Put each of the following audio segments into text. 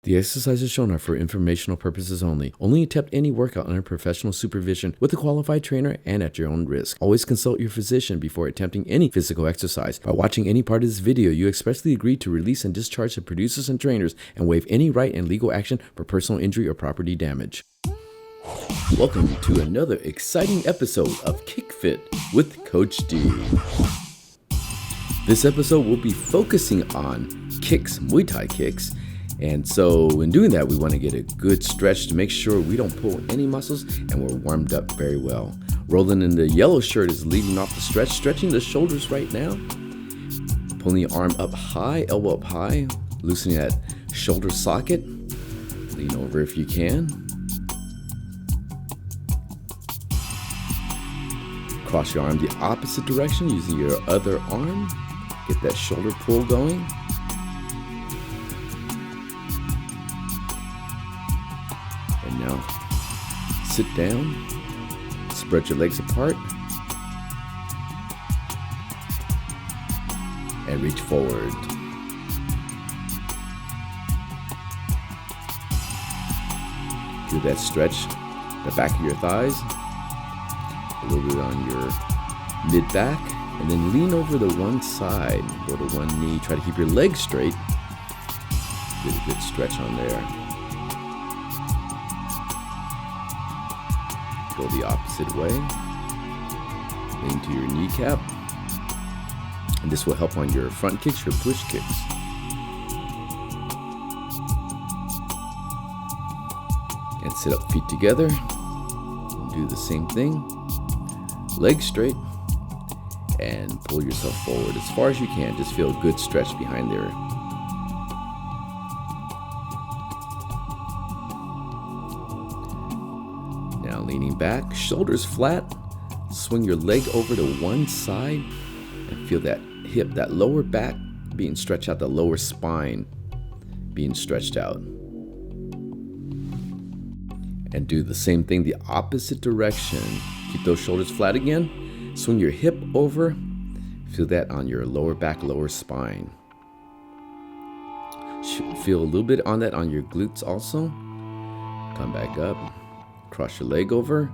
The exercises shown are for informational purposes only. Only attempt any workout under professional supervision with a qualified trainer and at your own risk. Always consult your physician before attempting any physical exercise. By watching any part of this video, you expressly agree to release and discharge the producers and trainers and waive any right and legal action for personal injury or property damage. Welcome to another exciting episode of KickFitt with Coach D. This episode will be focusing on kicks, Muay Thai kicks. And so in doing that, we want to get a good stretch to make sure we don't pull any muscles and we're warmed up very well. Roland in the yellow shirt is leading off the stretch, stretching the shoulders right now. Pulling the arm up high, elbow up high, loosening that shoulder socket. Lean over if you can. Cross your arm the opposite direction using your other arm. Get that shoulder pull going. And now sit down, spread your legs apart, and reach forward. Do that stretch, the back of your thighs, a little bit on your mid-back, and then lean over to one side, go to one knee, try to keep your legs straight. Get a good stretch on there. Go the opposite way. Lean to your kneecap. And this will help on your front kicks, your push kicks. And sit up, feet together. And do the same thing. Legs straight. And pull yourself forward as far as you can. Just feel a good stretch behind there. Now leaning back, shoulders flat, swing your leg over to one side and feel that hip, that lower back being stretched out, the lower spine being stretched out. And do the same thing the opposite direction. Keep those shoulders flat again. Swing your hip over, feel that on your lower back, lower spine. Feel a little bit on that on your glutes also. Come back up. Cross your leg over,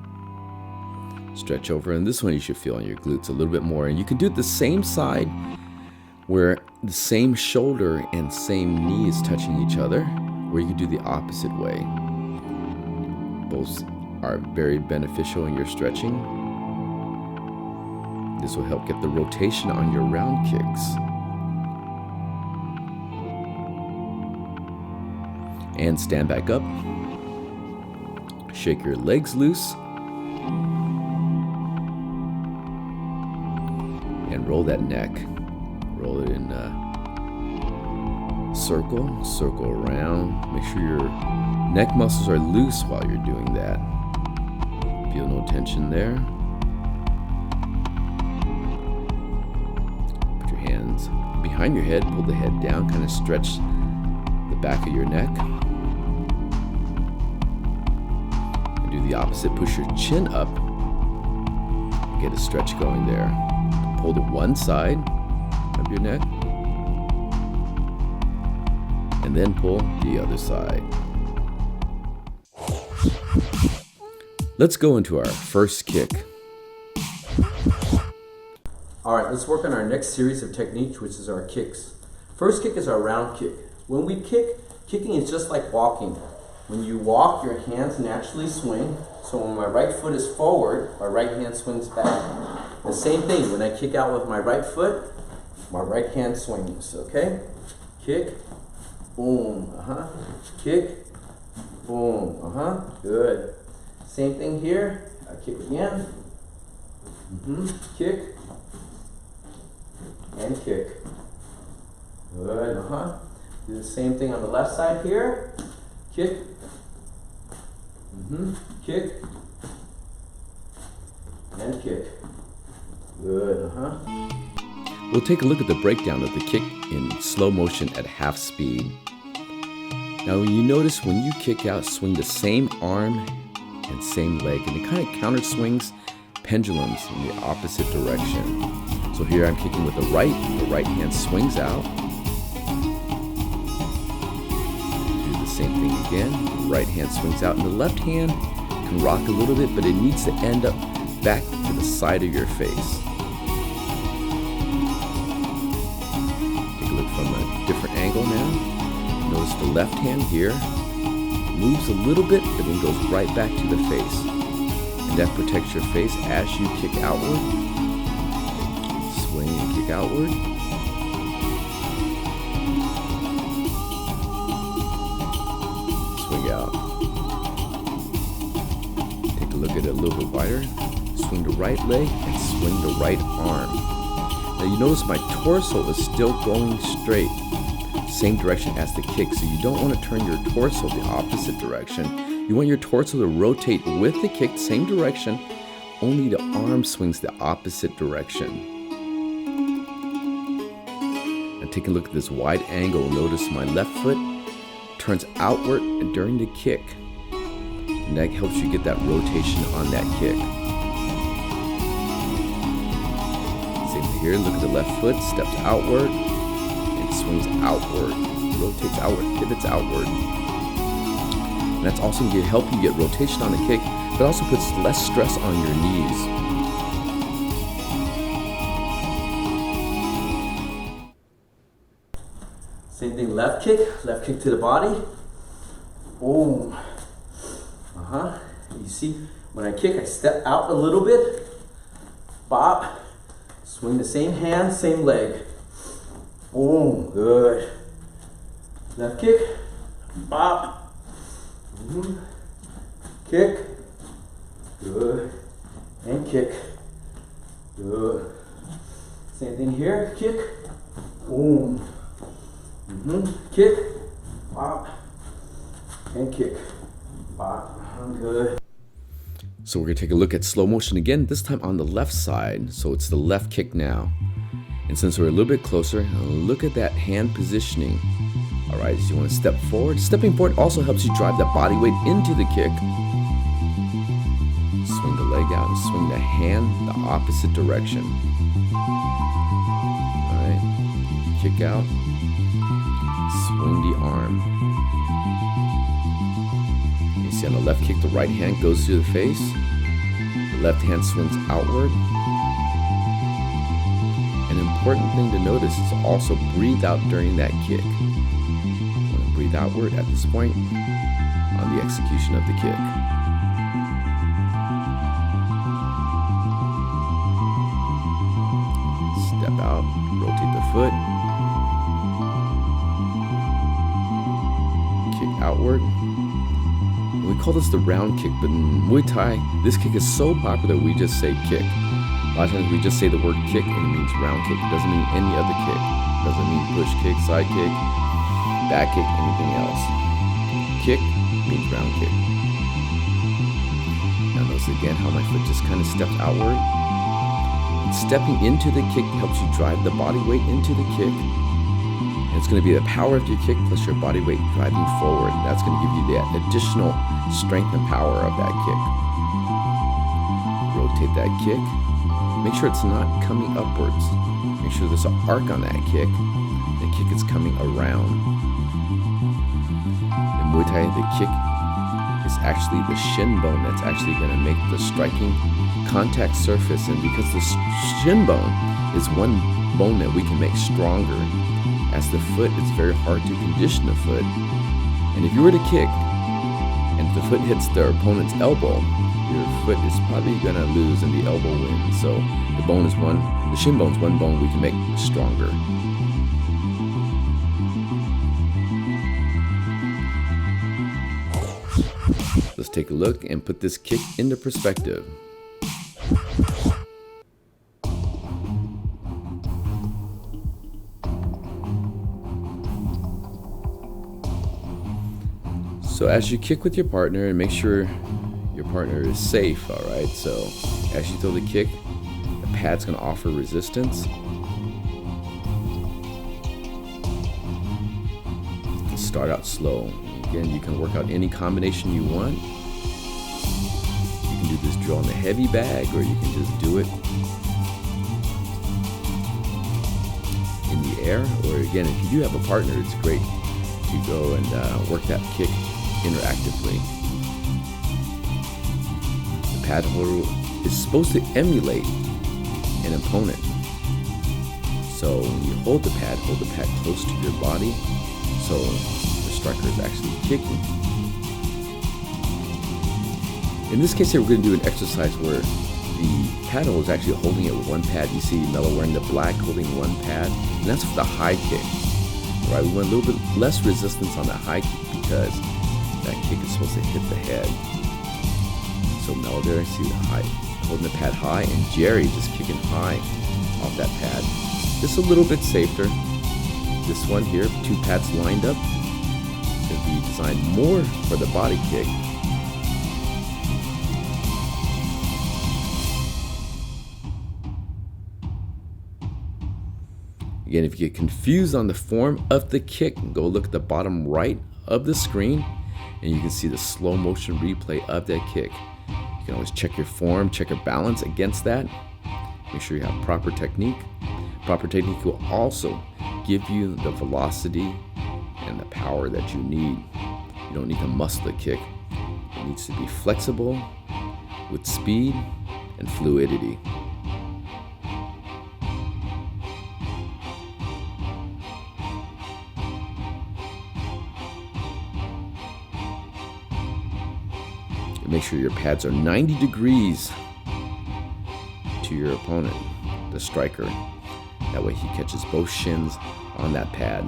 stretch over, and this one you should feel on your glutes a little bit more. And you can do it the same side where the same shoulder and same knee is touching each other, or you can do the opposite way. Both are very beneficial in your stretching. This will help get the rotation on your round kicks. And stand back up. Shake your legs loose and roll that neck. Roll it in a circle around. Make sure your neck muscles are loose while you're doing that. Feel no tension there. Put your hands behind your head, pull the head down, kind of stretch the back of your neck. Do the opposite, push your chin up, get a stretch going there. Pull to one side of your neck, and then pull the other side. Let's go into our first kick. All right, let's work on our next series of techniques, which is our kicks. First kick is our round kick. When we kick, kicking is just like walking. When you walk, your hands naturally swing. So when my right foot is forward, my right hand swings back. The same thing, when I kick out with my right foot, my right hand swings, okay? Kick, boom, Kick, boom, Good. Same thing here. I kick again. Kick, and kick. Good, Do the same thing on the left side here. Kick. Kick. And kick. Good, We'll take a look at the breakdown of the kick in slow motion at half speed. Now you notice when you kick out, swing the same arm and same leg, and it kind of counter swings pendulums in the opposite direction. So here I'm kicking with the right hand swings out. Same thing again. Right hand swings out, and the left hand can rock a little bit, but it needs to end up back to the side of your face. Take a look from a different angle now. Notice the left hand here moves a little bit, but then goes right back to the face. And that protects your face as you kick outward. Swing and kick outward. Swing out. Take a look at it a little bit wider. Swing the right leg and swing the right arm. Now you notice my torso is still going straight, same direction as the kick, so you don't want to turn your torso the opposite direction. You want your torso to rotate with the kick, same direction, only the arm swings the opposite direction. Now take a look at this wide angle. Notice my left foot turns outward during the kick, and that helps you get that rotation on that kick. Same thing here, look at the left foot, steps outward, and swings outward, rotates outward, pivots outward. And that's also going to help you get rotation on the kick, but also puts less stress on your knees. Same thing, left kick to the body. Boom. You see, when I kick, I step out a little bit. Bop. Swing the same hand, same leg. Boom. Good. Left kick. Bop. Kick. Good. And kick. Good. Same thing here. Kick. Boom. Kick. Bop. And kick. Bop. Good. So we're going to take a look at slow motion again, this time on the left side. So it's the left kick now. And since we're a little bit closer, look at that hand positioning. All right, so you want to step forward. Stepping forward also helps you drive that body weight into the kick. Swing the leg out and swing the hand the opposite direction. All right, kick out, swing the arm. You see on the left kick, the right hand goes to the face. The left hand swings outward. An important thing to notice is also breathe out during that kick. Breathe outward at this point on the execution of the kick. Step out, rotate the foot. Kick outward. We call this the round kick, but in Muay Thai, this kick is so popular we just say kick. A lot of times we just say the word kick and it means round kick. It doesn't mean any other kick. It doesn't mean push kick, side kick, back kick, anything else. Kick means round kick. Now notice again how my foot just kind of steps outward. And stepping into the kick helps you drive the body weight into the kick. And it's going to be the power of your kick plus your body weight driving forward. That's going to give you that additional strength and power of that kick. Rotate that kick. Make sure it's not coming upwards. Make sure there's an arc on that kick. The kick is coming around. In Muay Thai, the kick is actually the shin bone that's actually going to make the striking contact surface. And because the shin bone is one bone that we can make stronger, as the foot, it's very hard to condition the foot. And if you were to kick, and if the foot hits the opponent's elbow, your foot is probably going to lose and the elbow wins. So the shin bone is one bone we can make stronger. Let's take a look and put this kick into perspective. So as you kick with your partner, and make sure your partner is safe, all right? So as you throw the kick, the pad's gonna offer resistance. Start out slow. Again, you can work out any combination you want. You can do this drill on the heavy bag, or you can just do it in the air. Or again, if you do have a partner, it's great to go and work that kick interactively. The pad holder is supposed to emulate an opponent. So when you hold the pad close to your body, so the striker is actually kicking. In this case here, we're going to do an exercise where the pad holder is actually holding it with one pad. You see Mello wearing the black, holding one pad, and that's for the high kick. All right, we want a little bit less resistance on that high kick because that kick is supposed to hit the head. So Mello there, see the high, holding the pad high, and Jerry just kicking high off that pad. Just a little bit safer. This one here, two pads lined up, should be designed more for the body kick. Again, if you get confused on the form of the kick, go look at the bottom right of the screen and you can see the slow motion replay of that kick. You can always check your form, check your balance against that. Make sure you have proper technique. Proper technique will also give you the velocity and the power that you need. You don't need to muscle the kick. It needs to be flexible with speed and fluidity. Make sure your pads are 90 degrees to your opponent, the striker. That way he catches both shins on that pad.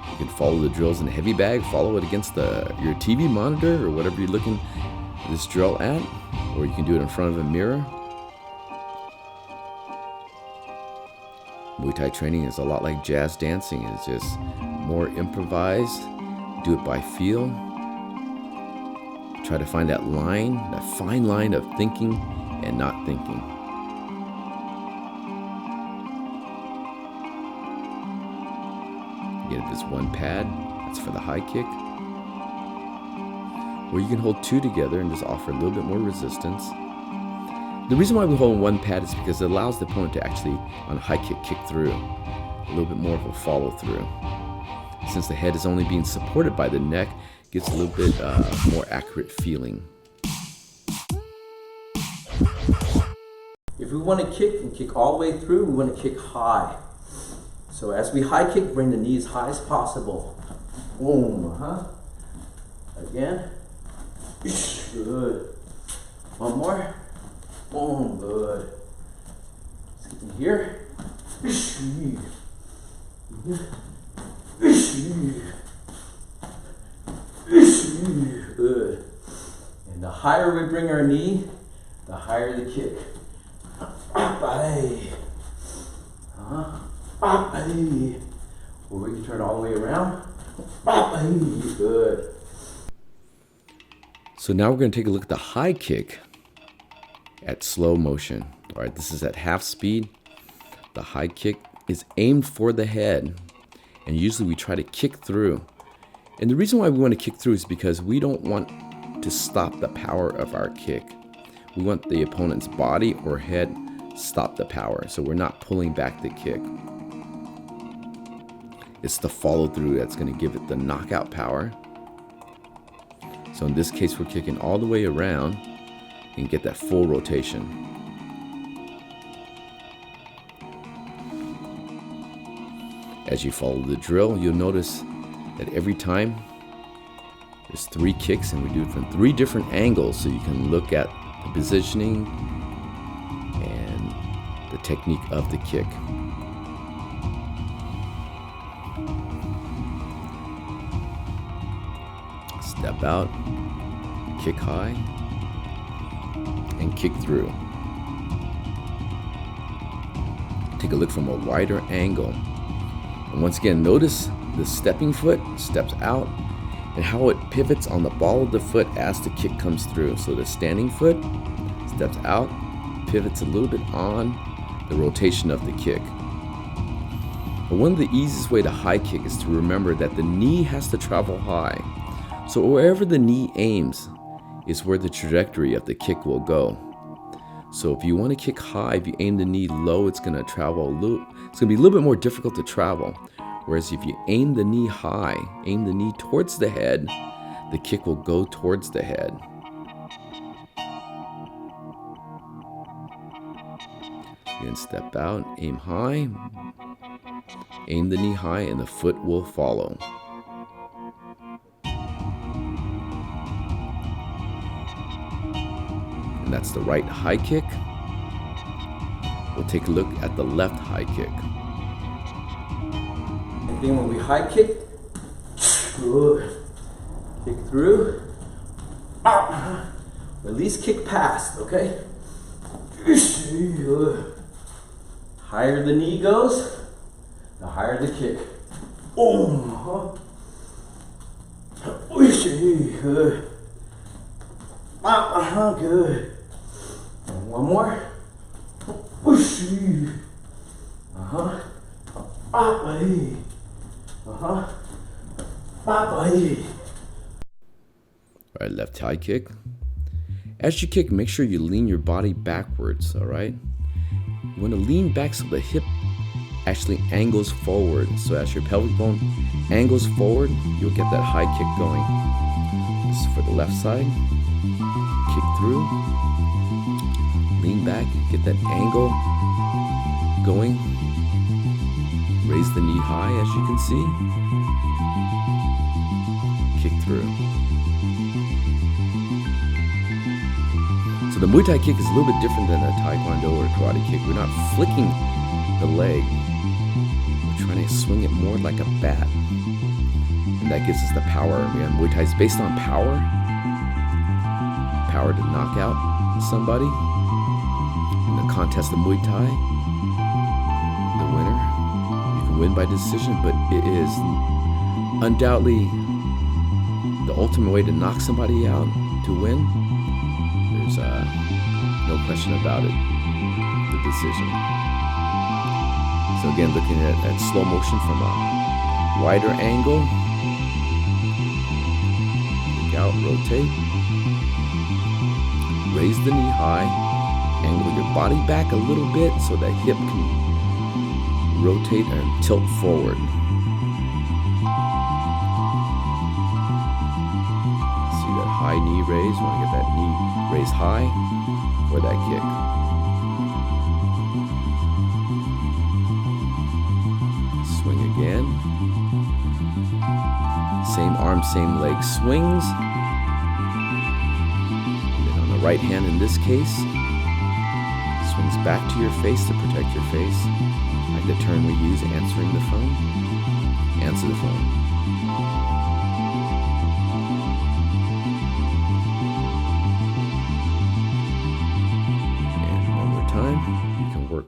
You can follow the drills in a heavy bag, follow it against your TV monitor or whatever you're looking this drill at, or you can do it in front of a mirror. Muay Thai training is a lot like jazz dancing. It's just more improvised. Do it by feel. Try to find that line, that fine line of thinking and not thinking. Again, if it's one pad, that's for the high kick. Or you can hold two together and just offer a little bit more resistance. The reason why we hold one pad is because it allows the opponent to actually, on a high kick through. A little bit more of a follow through. Since the head is only being supported by the neck, it gets a little bit more accurate feeling. If we want to kick and kick all the way through, we want to kick high. So as we high kick, bring the knee as high as possible. Boom, Again. Good. One more. Boom, good. Let's get in here. Good. And the higher we bring our knee, the higher the kick. Or we can turn all the way around. Good. So now we're going to take a look at the high kick at slow motion. All right, this is at half speed. The high kick is aimed for the head, and usually we try to kick through. And the reason why we want to kick through is because we don't want to stop the power of our kick. We want the opponent's body or head stop the power, so we're not pulling back the kick. It's the follow through that's going to give it the knockout power. So in this case, we're kicking all the way around and get that full rotation. As you follow the drill, you'll notice that every time there's 3 kicks, and we do it from 3 different angles, so you can look at the positioning and the technique of the kick. Step out, kick high, and kick through. Take a look from a wider angle. And once again, notice the stepping foot steps out and how it pivots on the ball of the foot as the kick comes through. So the standing foot steps out, pivots a little bit on the rotation of the kick. But one of the easiest way to high kick is to remember that the knee has to travel high. So wherever the knee aims is where the trajectory of the kick will go. So if you want to kick high, if you aim the knee low, it's going to travel it's going to be a little bit more difficult to travel. Whereas if you aim the knee high, aim the knee towards the head, the kick will go towards the head. Then step out, aim high, aim the knee high, and the foot will follow. And that's the right high kick. We'll take a look at the left high kick. And then when we high kick, kick through, release, kick past, okay? Higher the knee goes, the higher the kick. Good. And one more. Alright, left high kick. As you kick, make sure you lean your body backwards, alright? You want to lean back so the hip actually angles forward. So as your pelvic bone angles forward, you'll get that high kick going. This is for the left side. Kick through. Lean back, get that angle going. Raise the knee high, as you can see. Kick through. So the Muay Thai kick is a little bit different than a Taekwondo or karate kick. We're not flicking the leg. We're trying to swing it more like a bat. And that gives us the power. Muay Thai is based on power. Power to knock out somebody. In the contest of Muay Thai, the winner, you can win by decision, but it is undoubtedly the ultimate way to knock somebody out, to win. There's no question about it, the decision. So again, looking at slow motion from a wider angle. Look out, rotate. Raise the knee high. Angle your body back a little bit so that hip can rotate and tilt forward. See that high knee raise? You want to get that knee raised high for that kick. Swing again. Same arm, same leg swings. And then on the right hand in this case, swings back to your face to protect your face. Like the term we use, answering the phone. Answer the phone. And one more time. You can work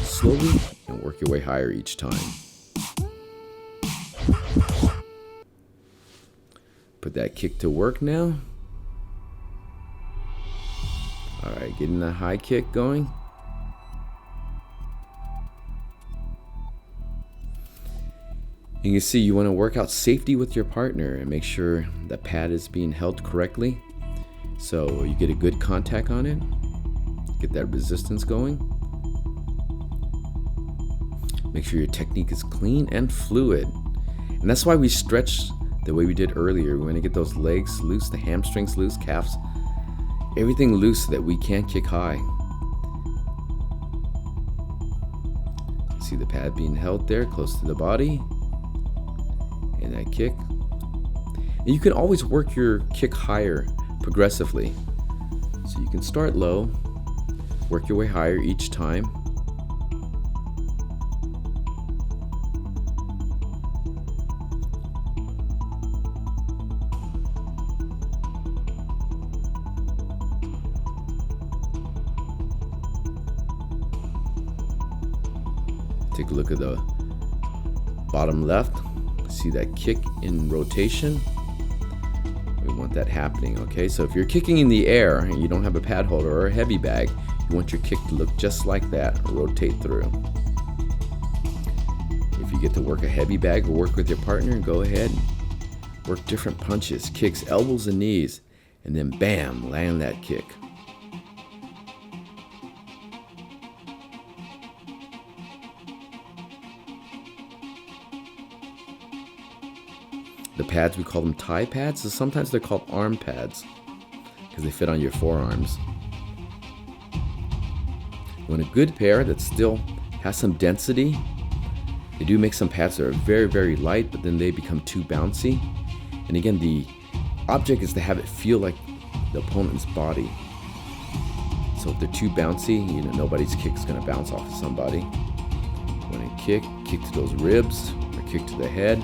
slowly and work your way higher each time. Put that kick to work now. Alright, getting that high kick going. You can see you want to work out safety with your partner and make sure the pad is being held correctly. So you get a good contact on it. Get that resistance going. Make sure your technique is clean and fluid. And that's why we stretch the way we did earlier. We want to get those legs loose, the hamstrings loose, calves, everything loose so that we can kick high. See the pad being held there close to the body. And that kick. And you can always work your kick higher progressively. So you can start low, work your way higher each time. Take a look at the bottom left. See that kick in rotation? We want that happening, okay? So if you're kicking in the air and you don't have a pad holder or a heavy bag, you want your kick to look just like that, rotate through. If you get to work a heavy bag or work with your partner, go ahead. Work different punches, kicks, elbows and knees, and then bam, land that kick. The pads, we call them thigh pads, so sometimes they're called arm pads because they fit on your forearms. You want a good pair that still has some density. They do make some pads that are very, very light, but then they become too bouncy. And again, the object is to have it feel like the opponent's body. So if they're too bouncy, nobody's kick is going to bounce off of somebody. When you kick to those ribs or kick to the head,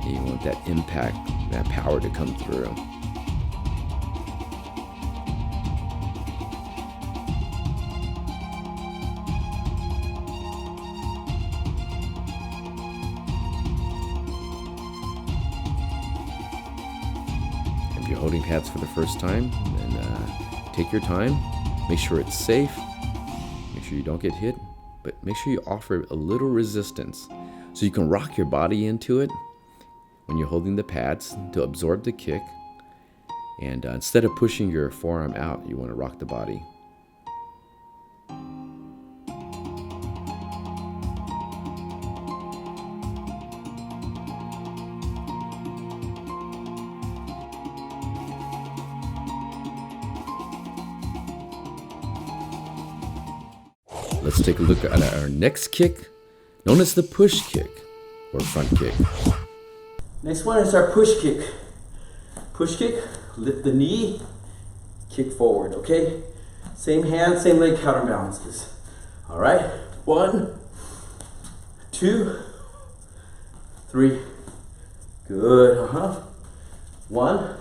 and you want that impact, that power to come through. If you're holding pads for the first time, then take your time. Make sure it's safe. Make sure you don't get hit, but make sure you offer a little resistance so you can rock your body into it when you're holding the pads to absorb the kick. And instead of pushing your forearm out, you want to rock the body. Let's take a look at our next kick, known as the push kick or front kick. Next one is our push kick. Push kick, lift the knee, kick forward, okay? Same hand, same leg counterbalances. All right, 1, 2, 3. Good, 1,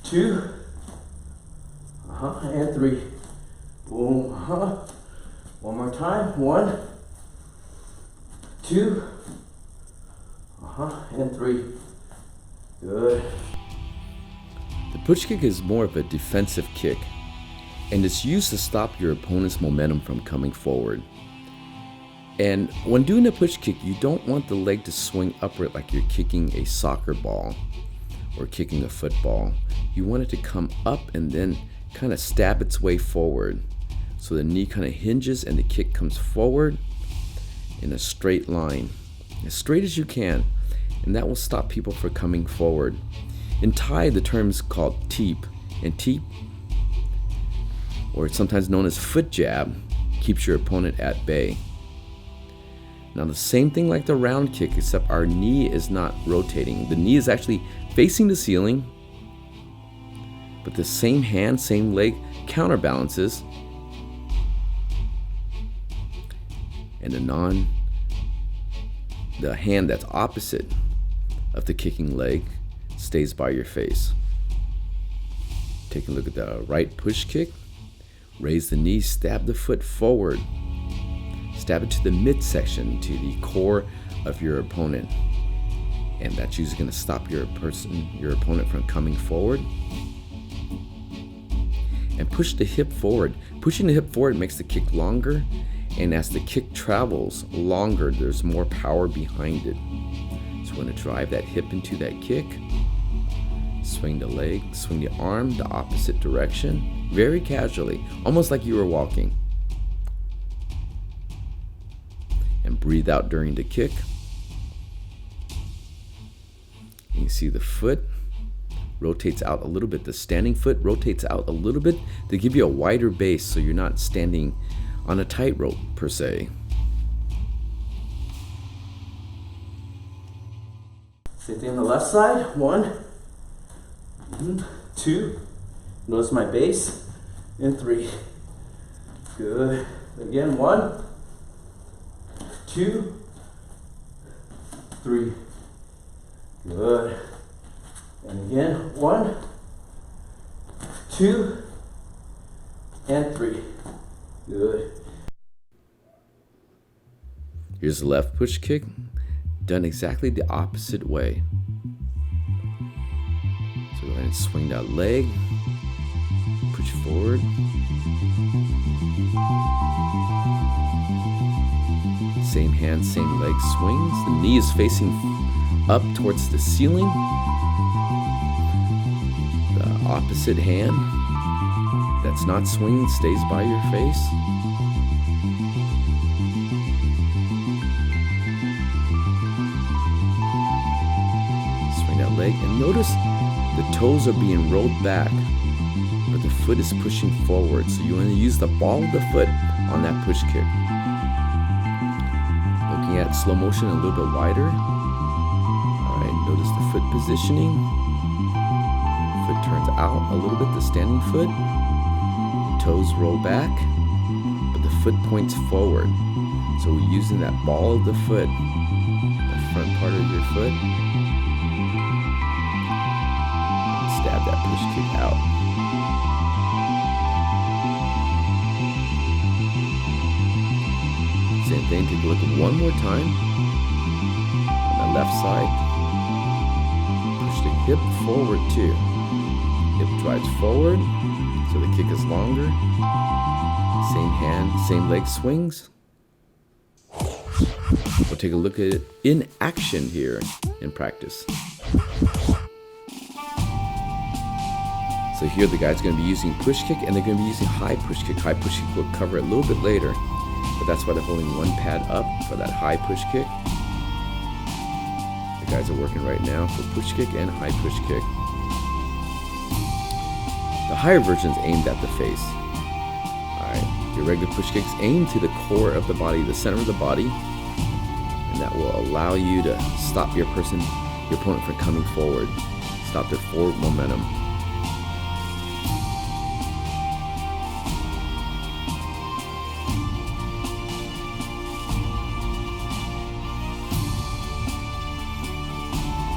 2, and 3. Boom, One more time, 1, 2, and 3. Good. The push kick is more of a defensive kick, and it's used to stop your opponent's momentum from coming forward. And when doing a push kick, you don't want the leg to swing upward like you're kicking a soccer ball or kicking a football. You want it to come up and then kind of stab its way forward. So the knee kind of hinges and the kick comes forward in a straight line, as straight as you can, and that will stop people from coming forward. In Thai, the term is called teep, and teep, or it's sometimes known as foot jab, keeps your opponent at bay. Now the same thing like the round kick, except our knee is not rotating. The knee is actually facing the ceiling, but the same hand, same leg counterbalances, and the hand that's opposite of the kicking leg stays by your face. Take a look at the right push kick. Raise the knee, stab the foot forward. Stab it to the midsection, to the core of your opponent. And that's usually going to stop your opponent from coming forward. And push the hip forward. Pushing the hip forward makes the kick longer. And as the kick travels longer, there's more power behind it. So you want to drive that hip into that kick. Swing the leg, swing the arm the opposite direction, very casually, almost like you were walking. And breathe out during the kick. And you see the foot rotates out a little bit. The standing foot rotates out a little bit to give you a wider base so you're not standing on a tightrope per se. Same thing on the left side. 1, 2. Notice my base. And 3. Good. Again, 1, 2, 3. Good. And again, 1, 2, and 3. Good. Here's the left push kick, done exactly the opposite way. So go ahead and swing that leg, push forward. Same hand, same leg swings. The knee is facing up towards the ceiling. The opposite hand that's not swinging stays by your face. And notice the toes are being rolled back, but the foot is pushing forward. So you want to use the ball of the foot on that push kick. Looking at slow motion a little bit wider. All right, notice the foot positioning. Foot turns out a little bit, the standing foot. The toes roll back, but the foot points forward. So we're using that ball of the foot, the front part of your foot. Stab that push kick out. Same thing, take a look at one more time. On the left side, push the hip forward too. Hip drives forward, so the kick is longer. Same hand, same leg swings. We'll take a look at it in action here in practice. So here the guy's going to be using push kick, and they're going to be using high push kick. High push kick we'll cover a little bit later, but that's why they're holding one pad up for that high push kick. The guys are working right now for push kick and high push kick. The higher version is aimed at the face. Alright, your regular push kicks aim to the core of the body, the center of the body, and that will allow you to stop your opponent from coming forward, stop their forward momentum.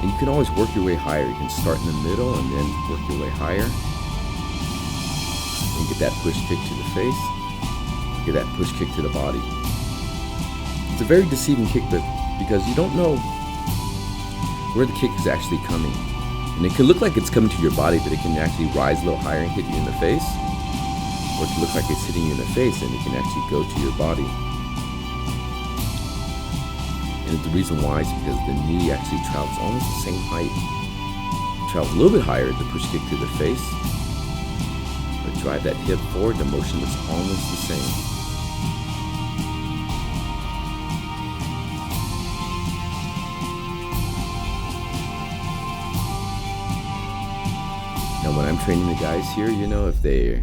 And you can always work your way higher. You can start in the middle and then work your way higher. And get that push kick to the face. Get that push kick to the body. It's a very deceiving kick because you don't know where the kick is actually coming. And it can look like it's coming to your body, but it can actually rise a little higher and hit you in the face. Or it can look like it's hitting you in the face and it can actually go to your body. And the reason why is because the knee actually travels almost the same height. It travels a little bit higher to push kick to the face. But drive that hip forward, the motion is almost the same. Now when I'm training the guys here, if they're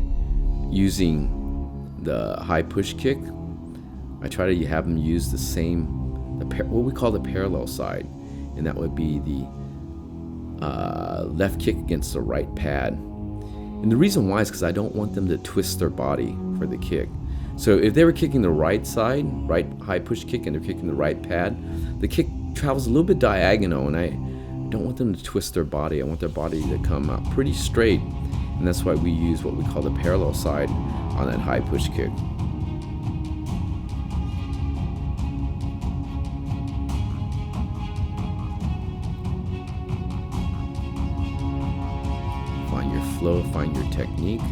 using the high push kick, I try to have them use the same, what we call the parallel side, and that would be the left kick against the right pad. And the reason why is because I don't want them to twist their body for the kick. So if they were kicking the right side, right high push kick, and they're kicking the right pad, the kick travels a little bit diagonal, and I don't want them to twist their body. I want their body to come out pretty straight, and that's why we use what we call the parallel side on that high push kick. Find your flow, find your technique.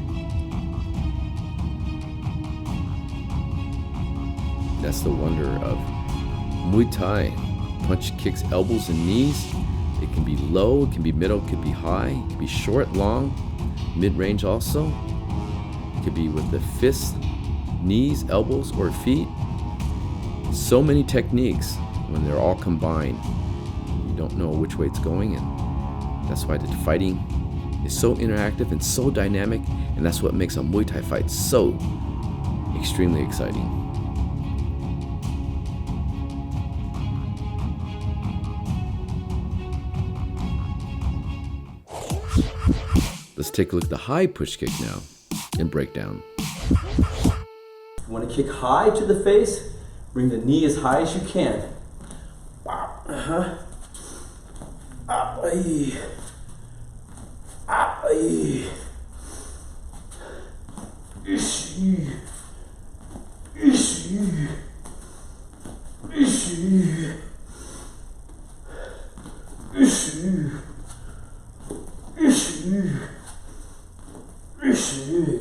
That's the wonder of Muay Thai. Punch, kicks, elbows, and knees. It can be low, it can be middle, it can be high, it can be short, long, mid-range also. It could be with the fists, knees, elbows, or feet. So many techniques when they're all combined. You don't know which way it's going, and that's why the fighting is so interactive and so dynamic, and that's what makes a Muay Thai fight so extremely exciting. Let's take a look at the high push kick now and breakdown. You want to kick high to the face, bring the knee as high as you can.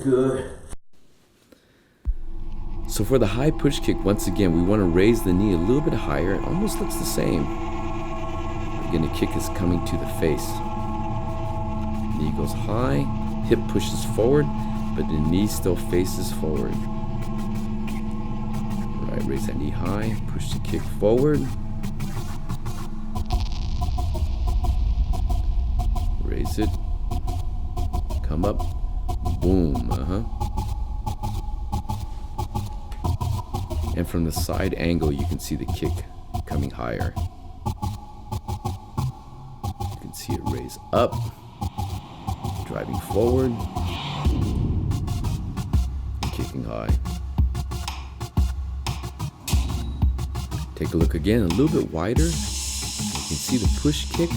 Good. So for the high push kick, once again, we want to raise the knee a little bit higher. It almost looks the same. Again, the kick is coming to the face. Knee goes high, hip pushes forward, but the knee still faces forward. All right, raise that knee high, push the kick forward. Raise it. Come up. Boom. And from the side angle, you can see the kick coming higher. You can see it raise up, driving forward, and kicking high. Take a look again, a little bit wider. You can see the push kick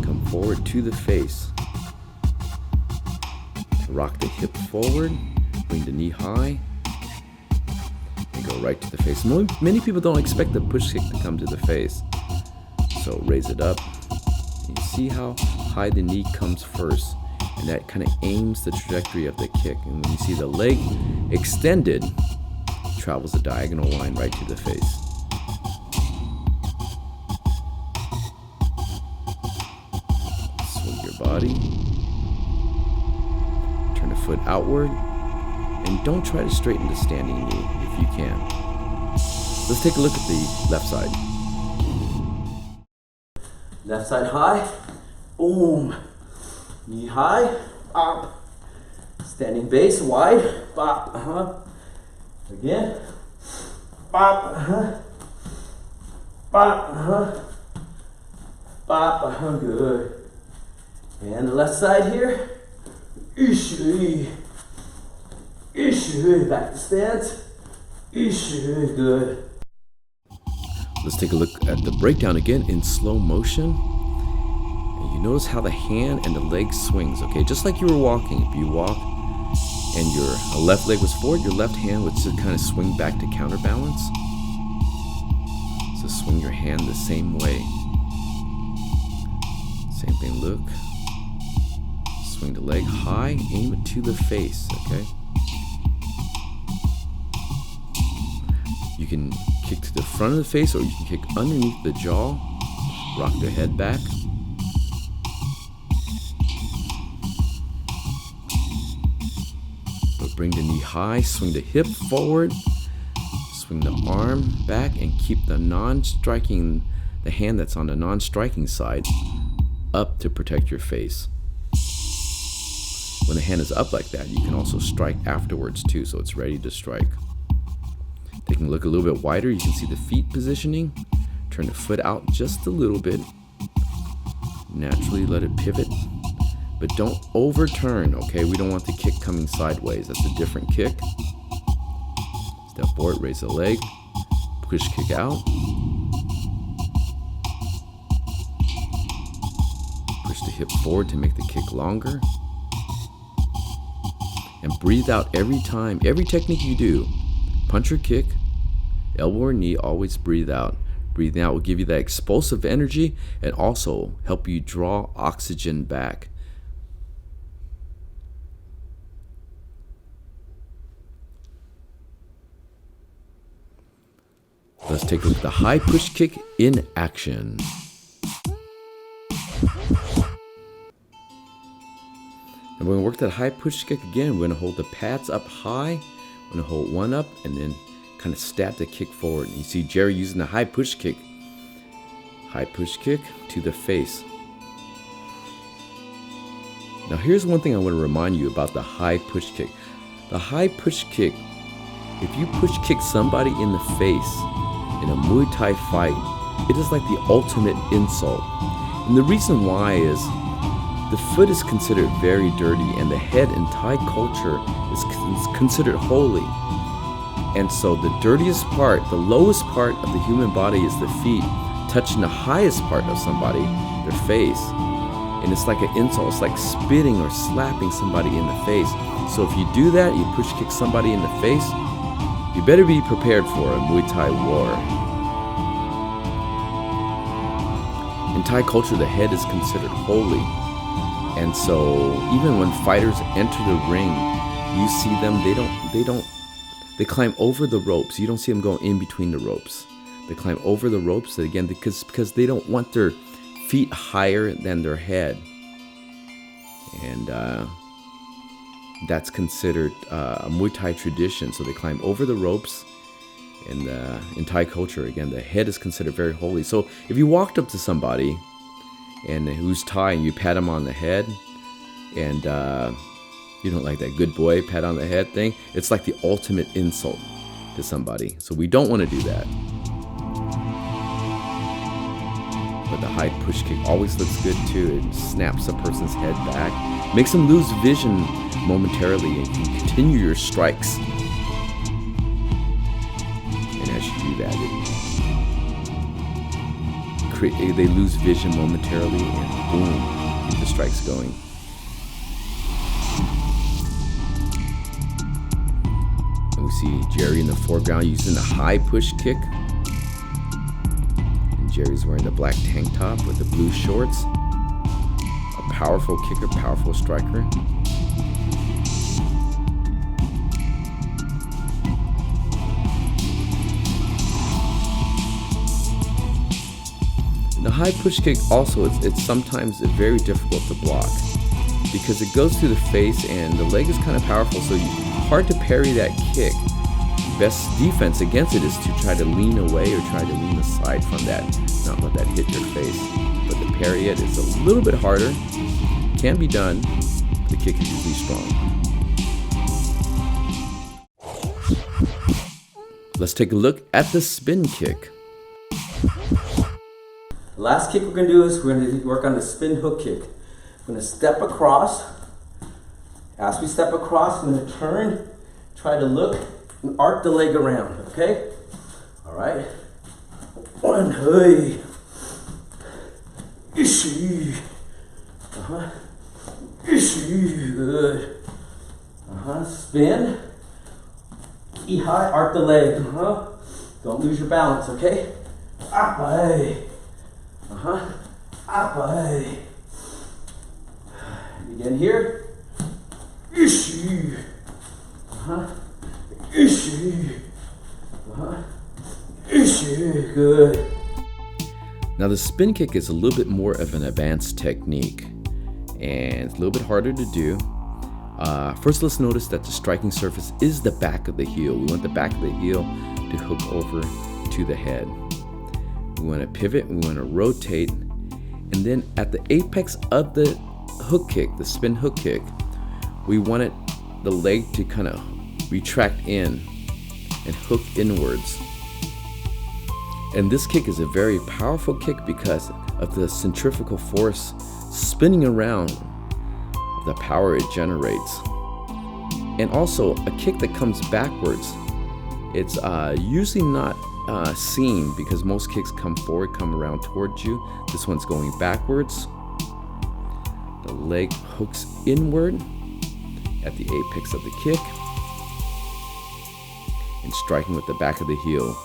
come forward to the face. Rock the hip forward, bring the knee high, and go right to the face. Many people don't expect the push kick to come to the face. So raise it up. You see how high the knee comes first, and that kind of aims the trajectory of the kick. And when you see the leg extended, it travels a diagonal line right to the face. Swing your body. Turn the foot outward, and don't try to straighten the standing knee if you can. Let's take a look at the left side. Left side high, boom. Knee high, up. Standing base wide, bop, Again, bop, bop, bop, good. And the left side here. Ishi, back to stance. Ishi, good. Let's take a look at the breakdown again in slow motion. And you notice how the hand and the leg swings, okay? Just like you were walking. If you walk and your left leg was forward, your left hand would just kind of swing back to counterbalance. So swing your hand the same way. Same thing, look. Swing the leg high, aim it to the face, okay? You can kick to the front of the face, or you can kick underneath the jaw. Rock the head back. But bring the knee high, swing the hip forward, swing the arm back, and keep the hand that's on the non-striking side up to protect your face. When the hand is up like that, you can also strike afterwards too, so it's ready to strike. Taking a look a little bit wider, you can see the feet positioning. Turn the foot out just a little bit. Naturally let it pivot, but don't overturn, okay? We don't want the kick coming sideways. That's a different kick. Step forward, raise the leg, push kick out. Push the hip forward to make the kick longer. And breathe out every time, every technique you do. Punch or kick, elbow or knee, always breathe out. Breathing out will give you that explosive energy and also help you draw oxygen back. Let's take a look at the high push kick in action. And we're going to work that high push kick again. We're going to hold the pads up high. We're going to hold one up and then kind of stab the kick forward. You see Jerry using the high push kick. High push kick to the face. Now here's one thing I want to remind you about the high push kick. The high push kick, if you push kick somebody in the face in a Muay Thai fight, it is like the ultimate insult. And the reason why is the foot is considered very dirty, and the head in Thai culture is considered holy. And so the dirtiest part, the lowest part of the human body is the feet touching the highest part of somebody, their face. And it's like an insult. It's like spitting or slapping somebody in the face. So if you do that, you push kick somebody in the face, you better be prepared for a Muay Thai war. In Thai culture, the head is considered holy. And so even when fighters enter the ring, you see them, they climb over the ropes. You don't see them go in between the ropes. They climb over the ropes again because they don't want their feet higher than their head. And that's considered a Muay Thai tradition. So they climb over the ropes. And in Thai culture, again, the head is considered very holy. So if you walked up to somebody and who's tired, and you pat him on the head, and you don't like that good boy pat on the head thing. It's like the ultimate insult to somebody. So we don't want to do that. But the high push kick always looks good too. It snaps a person's head back, makes them lose vision momentarily, and you can continue your strikes. And as you do that, they lose vision momentarily, and boom, keep the strikes going. And we see Jerry in the foreground using the high push kick. Jerry's wearing the black tank top with the blue shorts. A powerful kicker, powerful striker. The high push kick also, it's sometimes very difficult to block because it goes through the face and the leg is kind of powerful, so hard to parry that kick. Best defense against it is to try to lean away or try to lean aside from that, not let that hit your face. But to parry it is a little bit harder. Can be done. The kick is usually strong. Let's take a look at the spin kick. The last kick we're going to do is we're going to work on the spin hook kick. We're going to step across. As we step across, we're going to turn, try to look, and arc the leg around, okay? All right. One, hey. Ishi. Uh-huh. Ishi. Good. Uh-huh. Spin. High, arc the leg. Uh-huh. Don't lose your balance, okay? Up, hey. Uh-huh. Up, hey. Again here. Ishi. Uh-huh. Ishi. Uh-huh. Ishi. Good. Now the spin kick is a little bit more of an advanced technique, and it's a little bit harder to do. First, let's notice that the striking surface is the back of the heel. We want the back of the heel to hook over to the head. We want to pivot, we want to rotate, and then at the apex of the hook kick, the spin hook kick, we want the leg to kind of retract in and hook inwards. And this kick is a very powerful kick because of the centrifugal force spinning around, the power it generates. And also a kick that comes backwards, it's usually not seen because most kicks come forward, come around towards you. This one's going backwards. The leg hooks inward at the apex of the kick and striking with the back of the heel.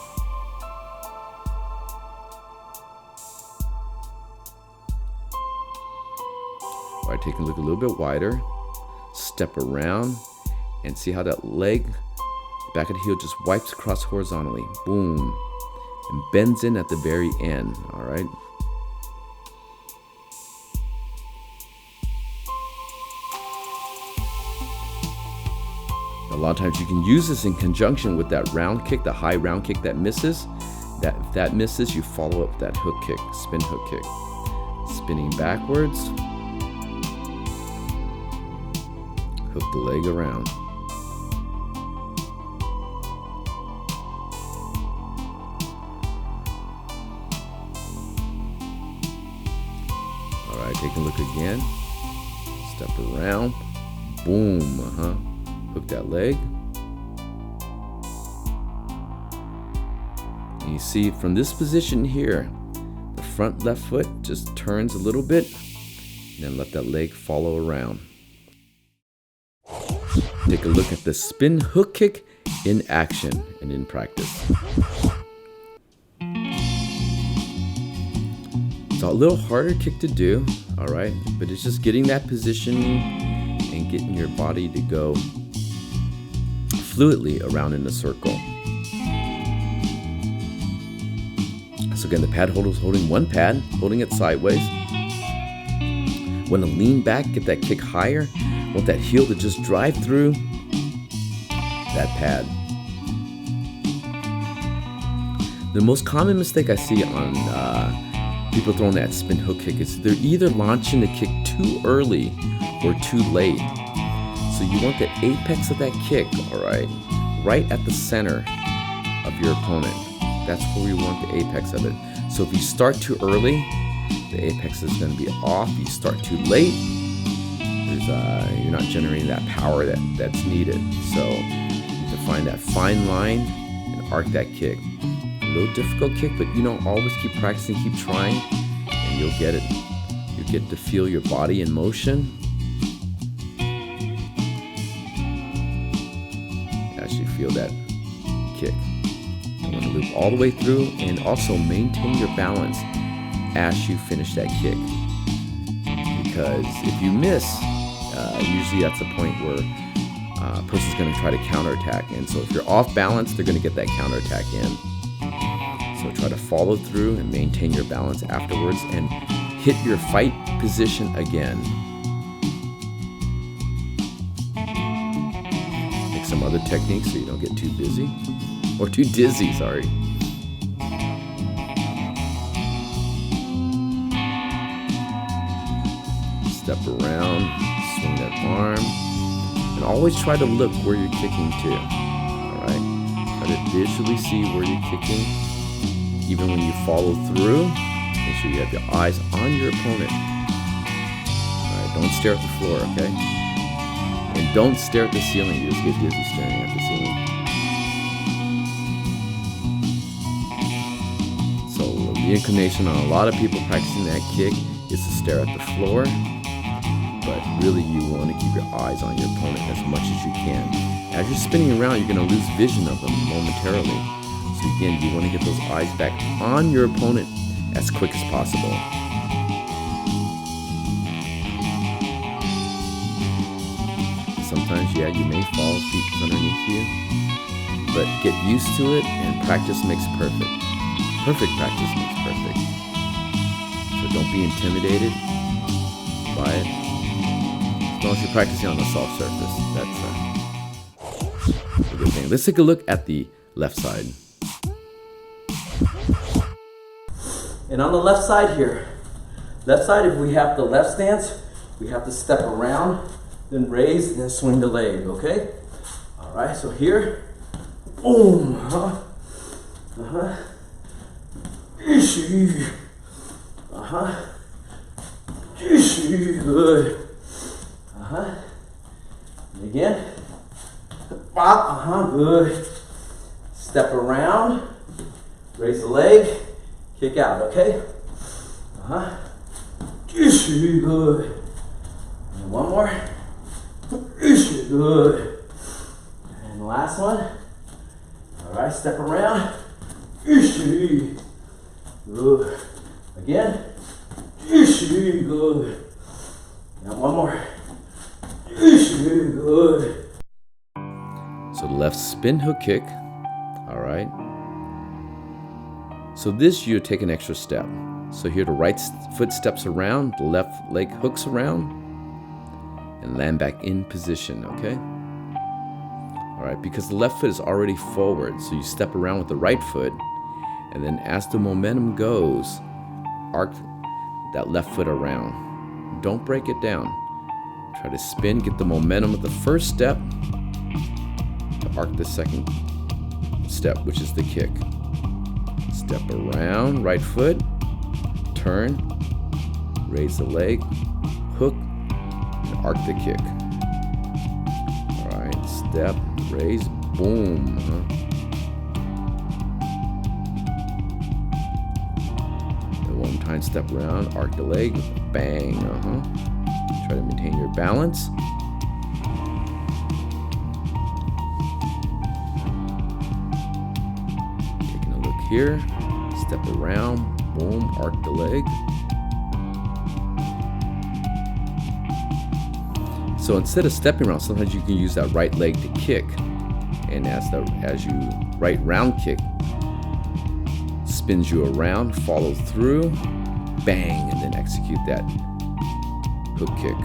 All right, take a look a little bit wider, step around, and see how that leg, back of the heel, just wipes across horizontally, boom, and bends in at the very end, all right? A lot of times you can use this in conjunction with that round kick, the high round kick that misses. If that misses, you follow up that hook kick, spin hook kick. Spinning backwards, hook the leg around. All right, take a look again. Step around, boom, hook that leg. And you see from this position here, the front left foot just turns a little bit, and then let that leg follow around. Take a look at the spin hook kick in action and in practice. It's a little harder kick to do, all right, but it's just getting that position and getting your body to go fluidly around in a circle. So again, the pad holder is holding one pad, holding it sideways. Want to lean back, get that kick higher. Want that heel to just drive through that pad. The most common mistake I see on people throwing that spin hook kick, is they're either launching the kick too early or too late. So you want the apex of that kick, all right at the center of your opponent. That's where we want the apex of it. So if you start too early, the apex is going to be off. You start too late, you're not generating that power that's needed. So you have to find that fine line and arc that kick. A little difficult kick, but always keep practicing, keep trying, and you'll get it. You get to feel your body in motion as you feel that kick. You want to loop all the way through and also maintain your balance as you finish that kick. Because if you miss, usually that's the point where a person's going to try to counterattack. And so if you're off balance, they're going to get that counterattack in. So try to follow through and maintain your balance afterwards and hit your fight position again. Make some other techniques so you don't get too busy. Or too dizzy, sorry. Step around, swing that arm, and always try to look where you're kicking to. Alright? Try to visually see where you're kicking. Even when you follow through, make sure you have your eyes on your opponent. Alright, don't stare at the floor, okay? And don't stare at the ceiling. You just get dizzy staring at the ceiling. So the inclination on a lot of people practicing that kick is to stare at the floor. But really you want to keep your eyes on your opponent as much as you can. As you're spinning around, you're going to lose vision of them momentarily. So again, you want to get those eyes back on your opponent as quick as possible. Sometimes, you may fall, feet underneath you, but get used to it, and practice makes perfect. Perfect practice makes perfect. So don't be intimidated by it. As long as you're practicing on the soft surface, that's a good thing. Let's take a look at the left side. And on the left side here, if we have the left stance, we have to step around, then raise, and then swing the leg, okay? All right, so here, boom, Ishi, Ishi, good, and again, bop, good, step around, raise the leg, kick out, okay? Ishi, good. And one more. Ishi, good. And the last one. All right, step around. Ishi, good. Again. Ishi, good. And one more. Ishi, good. So the left spin hook kick. All right. So this, you take an extra step. So here the right foot steps around, the left leg hooks around, and land back in position, okay? All right, because the left foot is already forward, so you step around with the right foot, and then as the momentum goes, arc that left foot around. Don't break it down. Try to spin, get the momentum of the first step to arc the second step, which is the kick. Step around, right foot, turn, raise the leg, hook, and arc the kick. All right, step, raise, boom. And one time, step around, arc the leg, bang. Try to maintain your balance. Taking a look here. Step around, boom, arc the leg. So instead of stepping around, sometimes you can use that right leg to kick. And as you right round kick, spins you around, follow through, bang, and then execute that hook kick.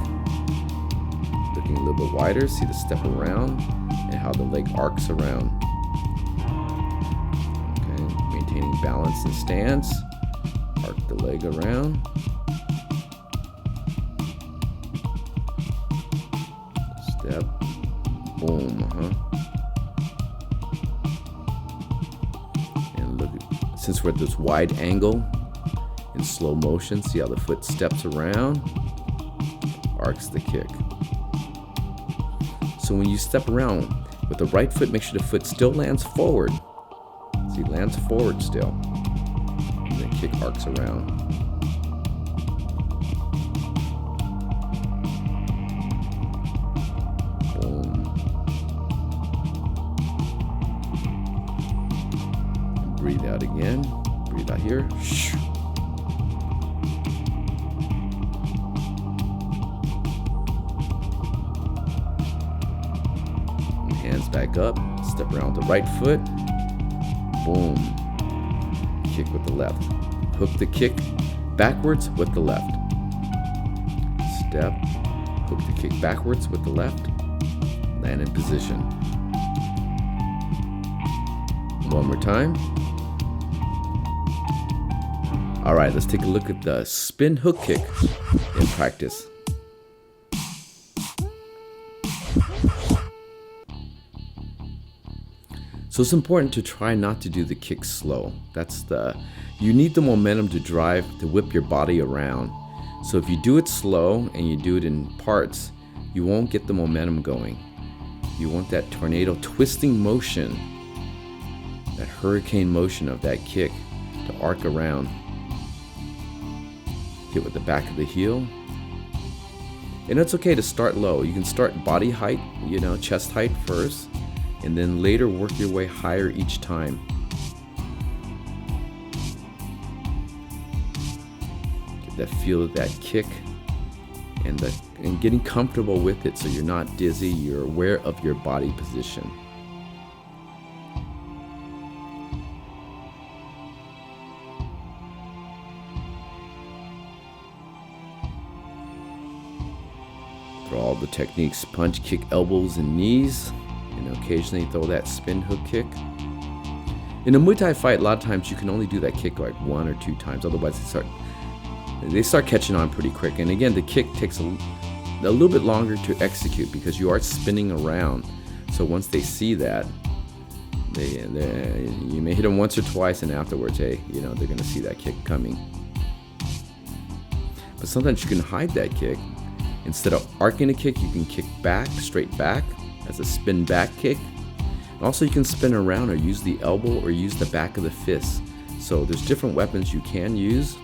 Looking a little bit wider, see the step around and how the leg arcs around. Maintaining balance and stance. Arc the leg around. Step. Boom. And look, since we're at this wide angle in slow motion, see how the foot steps around, arcs the kick. So when you step around with the right foot, make sure the foot still lands forward. See, lands forward still. And then kick arcs around. Boom. And breathe out again. Breathe out here. Hands back up, step around the right foot, boom, kick with the left. Hook the kick backwards with the left. Step, hook the kick backwards with the left, land in position. One more time. All right, let's take a look at the spin hook kick in practice. So it's important to try not to do the kick slow. You need the momentum to whip your body around. So if you do it slow and you do it in parts, you won't get the momentum going. You want that tornado twisting motion, that hurricane motion of that kick to arc around. Hit with the back of the heel. And it's okay to start low. You can start body height, chest height first, and then later work your way higher each time. Get that feel of that kick and getting comfortable with it so you're not dizzy, you're aware of your body position. Throw all the techniques, punch, kick, elbows, and knees. And occasionally throw that spin hook kick. In a Muay Thai fight, a lot of times you can only do that kick like 1 or 2 times. Otherwise, they start catching on pretty quick. And again, the kick takes a little bit longer to execute because you are spinning around. So once they see that, you may hit them once or twice, and afterwards, they're going to see that kick coming. But sometimes you can hide that kick. Instead of arcing a kick, you can kick back, straight back, as a spin back kick. And also you can spin around or use the elbow or use the back of the fist. So there's different weapons you can use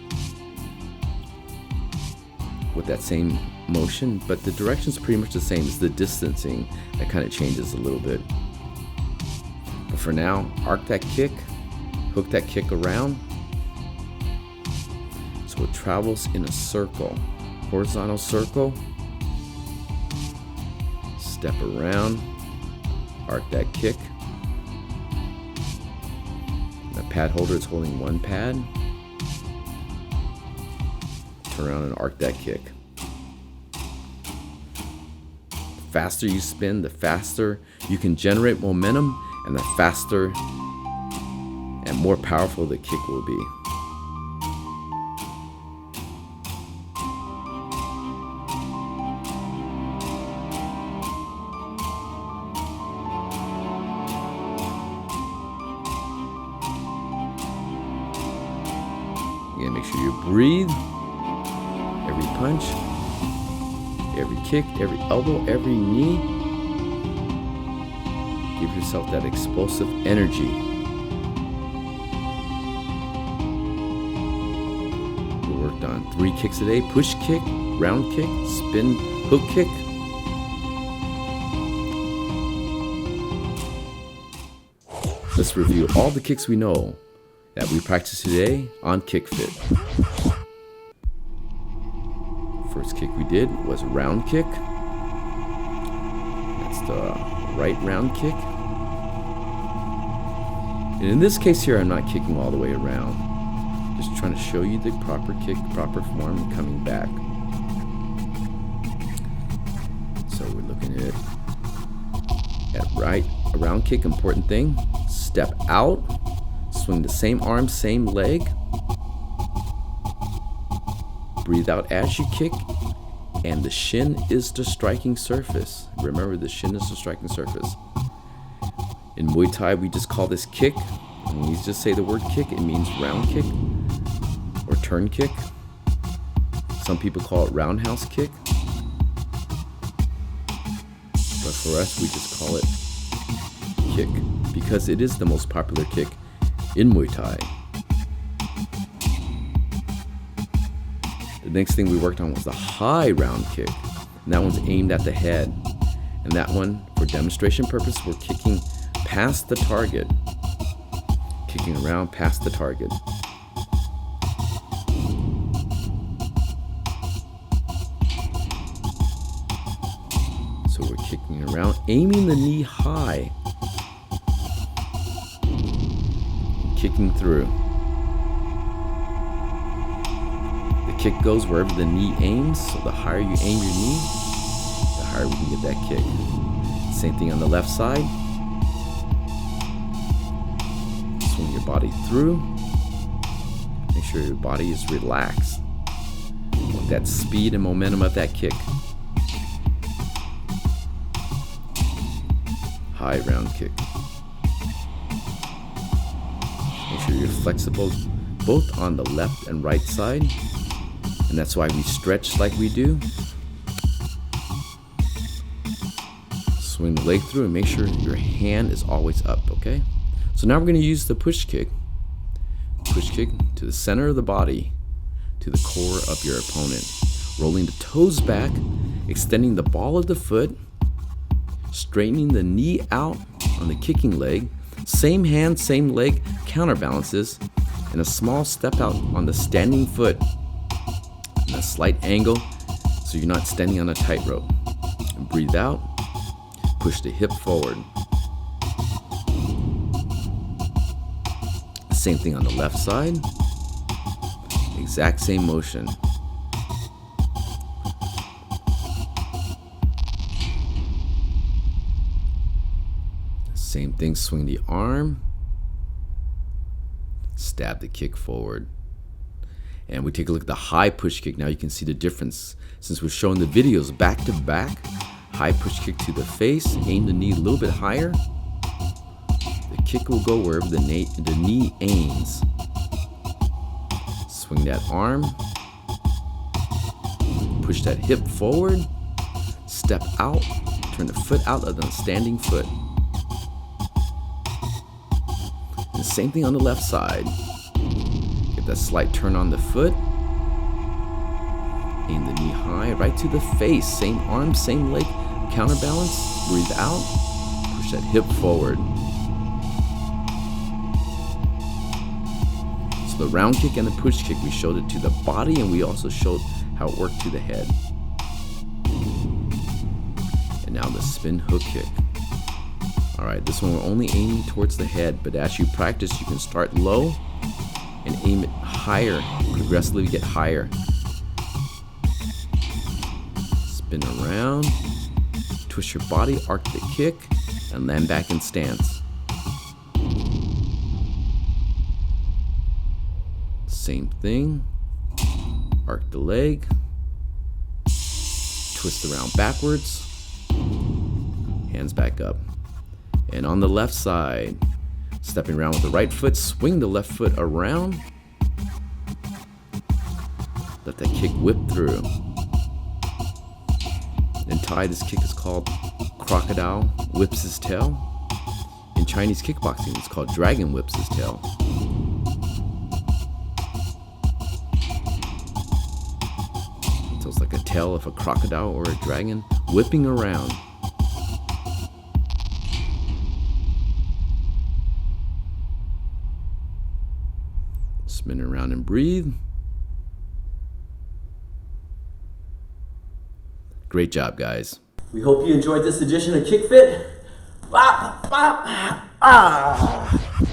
with that same motion, but the direction's pretty much the same. It's the distancing that kind of changes a little bit. But for now, arc that kick, hook that kick around. So it travels in a circle, horizontal circle. Step around, arc that kick. The pad holder is holding one pad. Turn around and arc that kick. The faster you spin, the faster you can generate momentum, and the faster and more powerful the kick will be. Again, make sure you breathe. Every punch, every kick, every elbow, every knee. Give yourself that explosive energy. We worked on 3 kicks a day: push kick, round kick, spin, hook kick. Let's review all the kicks we know that we practiced today on KickFitt. First kick we did was a round kick. That's the right round kick. And in this case here, I'm not kicking all the way around. Just trying to show you the proper kick, proper form, and coming back. So we're looking at right, a round kick, important thing. Step out. Swing the same arm, same leg. Breathe out as you kick, and the shin is the striking surface. Remember, the shin is the striking surface. In Muay Thai, we just call this kick. And when we just say the word kick, it means round kick or turn kick. Some people call it roundhouse kick. But for us, we just call it kick because it is the most popular kick in Muay Thai. The next thing we worked on was the high round kick. And that one's aimed at the head. And that one, for demonstration purpose, we're kicking past the target. Kicking around past the target. So we're kicking around, aiming the knee high. Kicking through. The kick goes wherever the knee aims, so the higher you aim your knee, the higher we can get that kick. Same thing on the left side. Swing your body through. Make sure your body is relaxed. Want that speed and momentum of that kick. High round kick. Make sure you're flexible both on the left and right side. And that's why we stretch like we do. Swing the leg through and make sure your hand is always up, okay? So now we're going to use the push kick. Push kick to the center of the body, to the core of your opponent. Rolling the toes back, extending the ball of the foot, straightening the knee out on the kicking leg. Same hand, same leg, counterbalances, and a small step out on the standing foot. And a slight angle so you're not standing on a tightrope. And breathe out, push the hip forward. Same thing on the left side. Exact same motion. Same thing, swing the arm. Stab the kick forward. And we take a look at the high push kick. Now you can see the difference. Since we're showing the videos back to back, high push kick to the face, aim the knee a little bit higher. The kick will go wherever the knee aims. Swing that arm. Push that hip forward. Step out. Turn the foot out of the standing foot. And same thing on the left side. Get that slight turn on the foot. Aim the knee high, right to the face. Same arm, same leg. Counterbalance. Breathe out. Push that hip forward. So the round kick and the push kick, we showed it to the body, and we also showed how it worked to the head. And now the spin hook kick. Alright, this one we're only aiming towards the head, but as you practice, you can start low and aim it higher, progressively get higher. Spin around, twist your body, arc the kick, and land back in stance. Same thing, arc the leg, twist around backwards, hands back up. And on the left side, stepping around with the right foot, swing the left foot around. Let that kick whip through. In Thai, this kick is called crocodile whips his tail. In Chinese kickboxing, it's called dragon whips his tail. So it's like a tail of a crocodile or a dragon whipping around. Spin around and breathe. Great job, guys. We hope you enjoyed this edition of KickFitt. Ah, ah, ah.